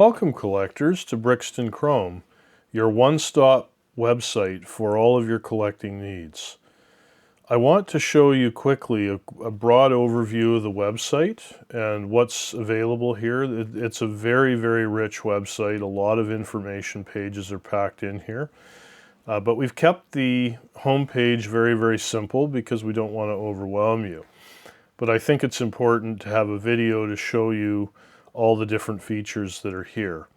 Welcome, collectors, to Brixton-Chrome, your one-stop website for all of your collecting needs. I want to show you quickly a broad overview of the website and what's available here. It's a very, very rich website. A lot of information pages are packed in here. But we've kept the home page very, very simple because we don't want to overwhelm you. But I think it's important to have a video to show you all the different features that are here.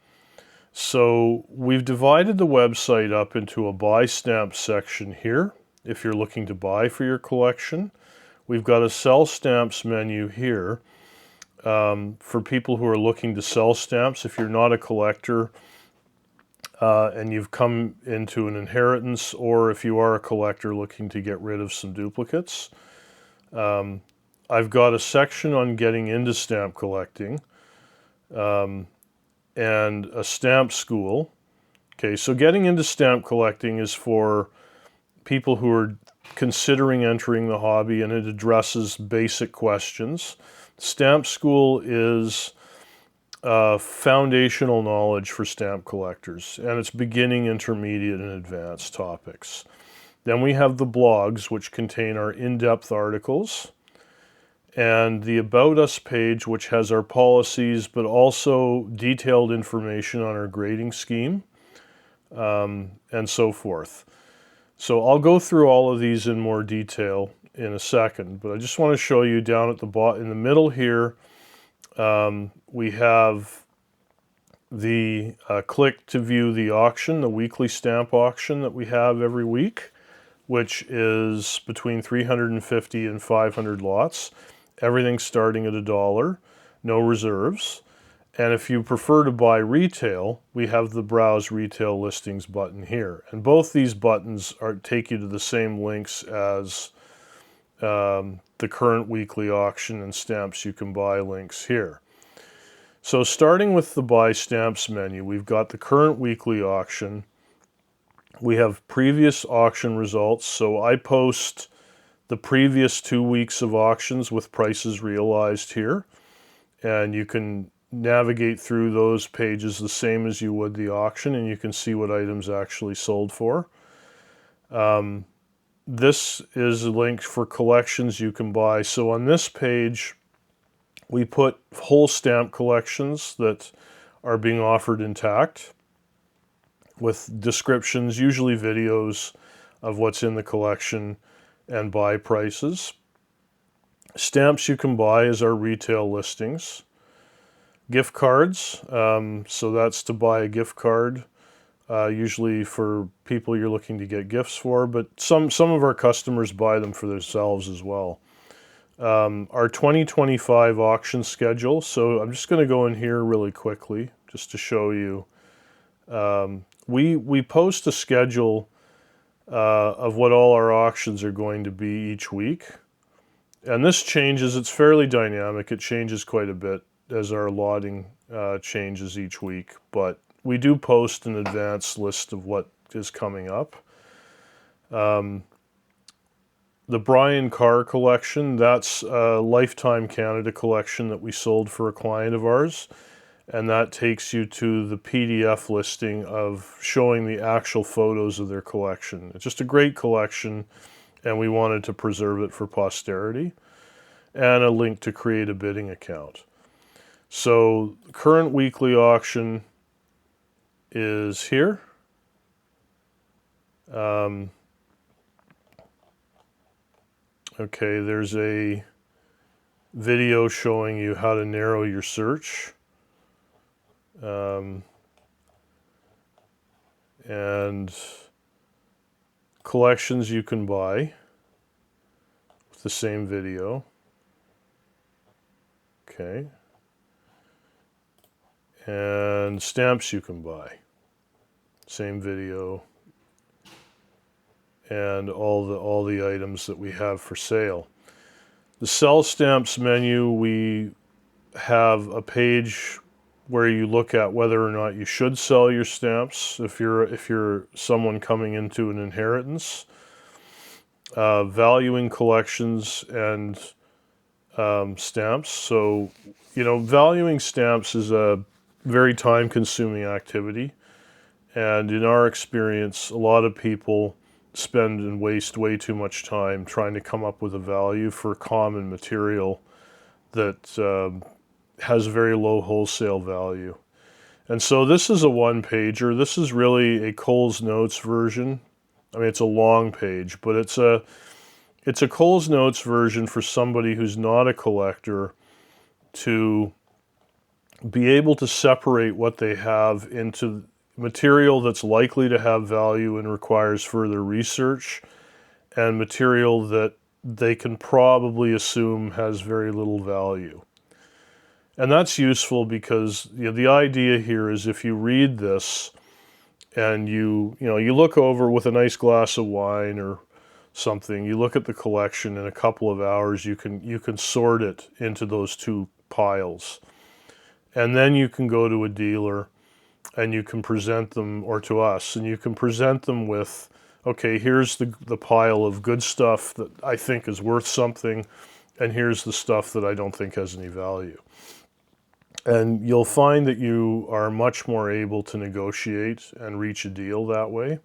So we've divided the website up into a buy stamps section here, if you're looking to buy for your collection. We've got a sell stamps menu here for people who are looking to sell stamps. If you're not a collector and you've come into an inheritance, or if you are a collector looking to get rid of some duplicates. I've got a section on getting into stamp collecting. And a stamp school. Okay, so getting into stamp collecting is for people who are considering entering the hobby, and it addresses basic questions. Stamp school is foundational knowledge for stamp collectors, and it's beginning, intermediate, and advanced topics. Then we have the blogs, which contain our in-depth articles, and the About Us page, which has our policies, but also detailed information on our grading scheme, and so forth. So I'll go through all of these in more detail in a second, but I just want to show you down at the bottom, in the middle here, we have the click to view the auction, the weekly stamp auction that we have every week, which is between 350 and 500 lots. Everything starting at $1, no reserves. And if you prefer to buy retail, we have the Browse Retail Listings button here. And both these buttons take you to the same links as the current weekly auction and stamps you can buy links here. So starting with the Buy Stamps menu, we've got the current weekly auction. We have previous auction results, so I post the previous 2 weeks of auctions with prices realized here, and you can navigate through those pages the same as you would the auction, and you can see what items actually sold for. This is a link for collections you can buy. So on this page, we put whole stamp collections that are being offered intact with descriptions, usually videos of what's in the collection, and buy prices. Stamps you can buy is our retail listings. Gift cards, so that's to buy a gift card, usually for people you're looking to get gifts for, but some of our customers buy them for themselves as well. Our 2025 auction schedule, so I'm just going to go in here really quickly just to show you. We post a schedule of what all our auctions are going to be each week. And this changes, it's fairly dynamic, it changes quite a bit as our allotting changes each week, but we do post an advanced list of what is coming up. The Brian Carr collection, that's a Lifetime Canada collection that we sold for a client of ours. And that takes you to the PDF listing of showing the actual photos of their collection. It's just a great collection, and we wanted to preserve it for posterity. And a link to create a bidding account. So the current weekly auction is here. Okay, there's a video showing you how to narrow your search. And collections you can buy with the same video. Okay. And stamps you can buy. Same video. And all the items that we have for sale. The Sell Stamps menu, we have a page where you look at whether or not you should sell your stamps if you're someone coming into an inheritance. Valuing collections and stamps. So, valuing stamps is a very time-consuming activity. And in our experience, a lot of people spend and waste way too much time trying to come up with a value for common material that has very low wholesale value. And so this is a one-pager. This is really a Coles Notes version. I mean, it's a long page, but it's a Coles Notes version for somebody who's not a collector to be able to separate what they have into material that's likely to have value and requires further research, and material that they can probably assume has very little value. And that's useful because the idea here is if you read this and you look over with a nice glass of wine or something, you look at the collection in a couple of hours, you can sort it into those two piles. And then you can go to a dealer and you can present them, or to us, and you can present them with, okay, here's the pile of good stuff that I think is worth something, and here's the stuff that I don't think has any value. And you'll find that you are much more able to negotiate and reach a deal that way.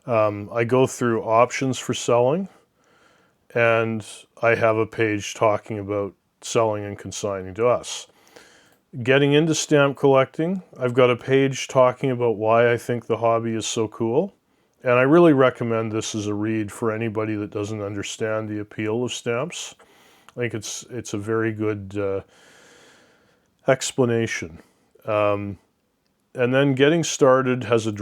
I go through options for selling, and I have a page talking about selling and consigning to us. Getting into stamp collecting, I've got a page talking about why I think the hobby is so cool. And I really recommend this as a read for anybody that doesn't understand the appeal of stamps. I think it's a very good explanation. And then getting started has a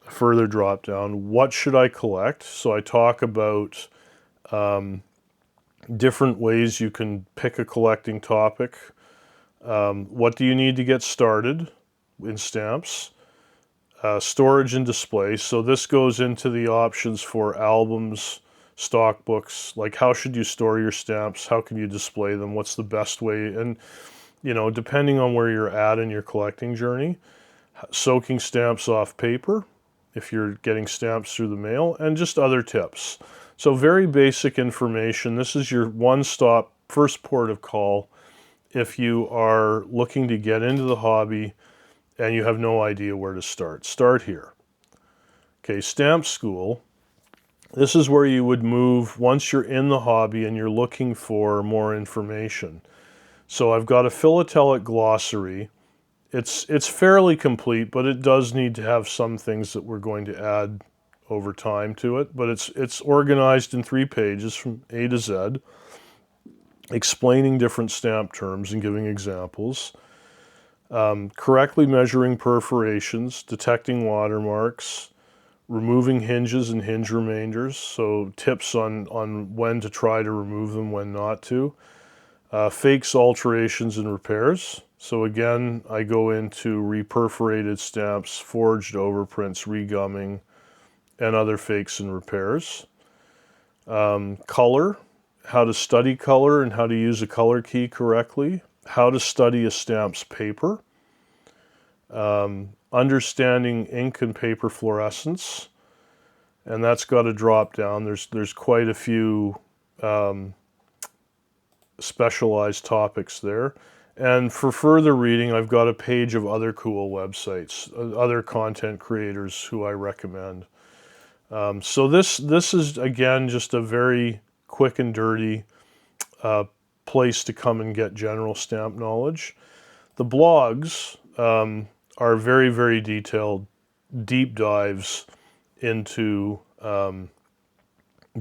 further drop down. What should I collect? So I talk about different ways you can pick a collecting topic. What do you need to get started in stamps? Storage and display. So this goes into the options for albums, stock books, like how should you store your stamps? How can you display them? What's the best way? And, depending on where you're at in your collecting journey, soaking stamps off paper, if you're getting stamps through the mail, and just other tips. So very basic information. This is your one-stop, first port of call if you are looking to get into the hobby and you have no idea where to start. Start here. Okay, Stamp School. This is where you would move once you're in the hobby and you're looking for more information. So I've got a philatelic glossary. It's fairly complete, but it does need to have some things that we're going to add over time to it. But it's organized in 3 pages from A to Z, explaining different stamp terms and giving examples, correctly measuring perforations, detecting watermarks, removing hinges and hinge remainders, so tips on when to try to remove them, when not to, fakes, alterations, and repairs. So again, I go into reperforated stamps, forged overprints, regumming, and other fakes and repairs. Color, how to study color and how to use a color key correctly, how to study a stamp's paper, understanding ink and paper fluorescence, and that's got a drop down. There's quite a few specialized topics there. And for further reading, I've got a page of other cool websites, other content creators who I recommend. So this is, again, just a very quick and dirty place to come and get general stamp knowledge. The blogs are very, very detailed, deep dives into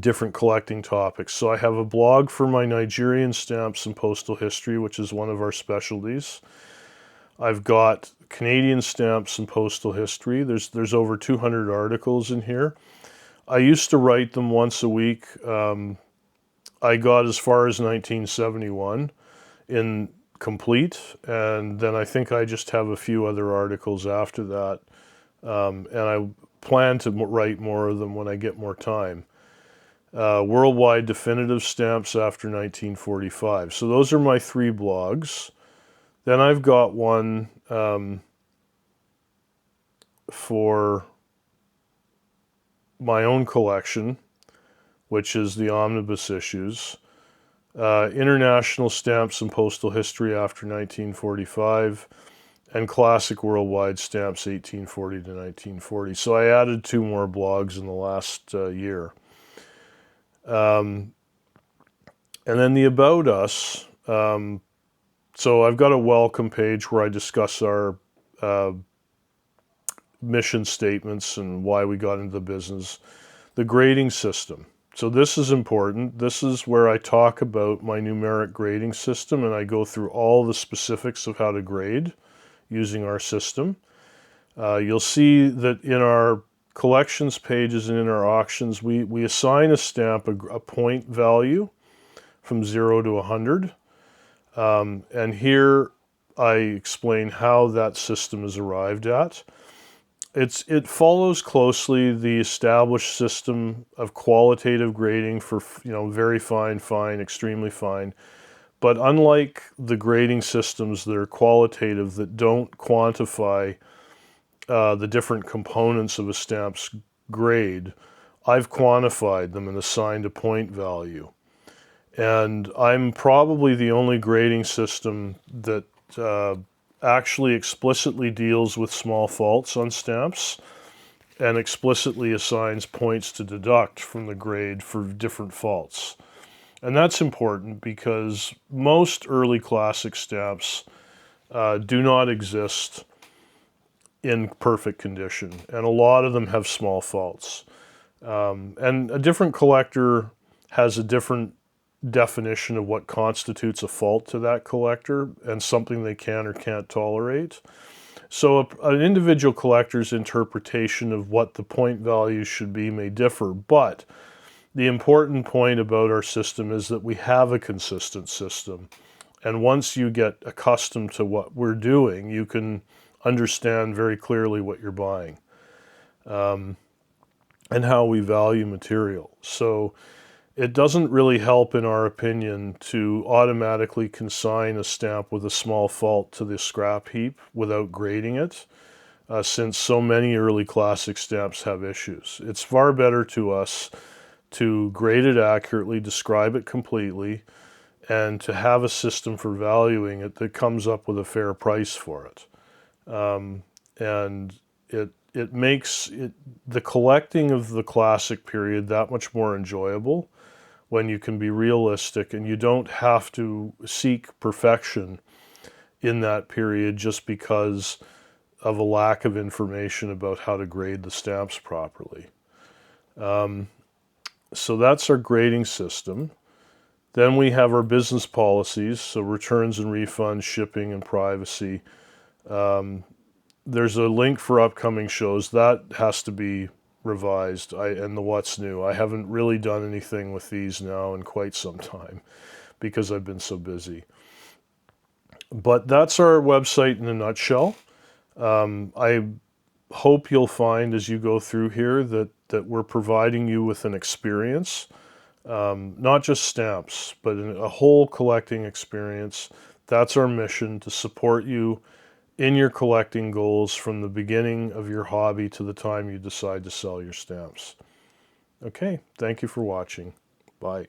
different collecting topics. So I have a blog for my Nigerian stamps and postal history, which is one of our specialties. I've got Canadian stamps and postal history. There's over 200 articles in here. I used to write them once a week. I got as far as 1971 in complete, and then I think I just have a few other articles after that, and I plan to write more of them when I get more time. Worldwide definitive stamps after 1945. So those are my 3 blogs. Then I've got one for my own collection, which is the omnibus issues. International Stamps and Postal History after 1945, and Classic Worldwide Stamps 1840 to 1940. So I added 2 more blogs in the last year. And then the About Us. So I've got a welcome page where I discuss our mission statements and why we got into the business. The grading system. So this is important. This is where I talk about my numeric grading system, and I go through all the specifics of how to grade using our system. You'll see that in our collections pages and in our auctions, we assign a stamp a point value from 0 to 100. And here I explain how that system is arrived at. It follows closely the established system of qualitative grading for, very fine, fine, extremely fine. But unlike the grading systems that are qualitative, that don't quantify the different components of a stamp's grade, I've quantified them and assigned a point value. And I'm probably the only grading system that actually explicitly deals with small faults on stamps and explicitly assigns points to deduct from the grade for different faults. And that's important because most early classic stamps do not exist in perfect condition, and a lot of them have small faults. And a different collector has a different definition of what constitutes a fault to that collector and something they can or can't tolerate. So an individual collector's interpretation of what the point value should be may differ, but the important point about our system is that we have a consistent system. And once you get accustomed to what we're doing, you can understand very clearly what you're buying and how we value material. So it doesn't really help, in our opinion, to automatically consign a stamp with a small fault to the scrap heap without grading it, since so many early classic stamps have issues. It's far better to us to grade it accurately, describe it completely, and to have a system for valuing it that comes up with a fair price for it. And it makes the collecting of the classic period that much more enjoyable when you can be realistic and you don't have to seek perfection in that period just because of a lack of information about how to grade the stamps properly. So that's our grading system. Then we have our business policies, so returns and refunds, shipping and privacy. There's a link for upcoming shows. That has to be revised, and the what's new. I haven't really done anything with these now in quite some time because I've been so busy. But that's our website in a nutshell. I hope you'll find as you go through here that we're providing you with an experience, not just stamps, but a whole collecting experience. That's our mission, to support you in your collecting goals from the beginning of your hobby to the time you decide to sell your stamps. Okay, thank you for watching. Bye.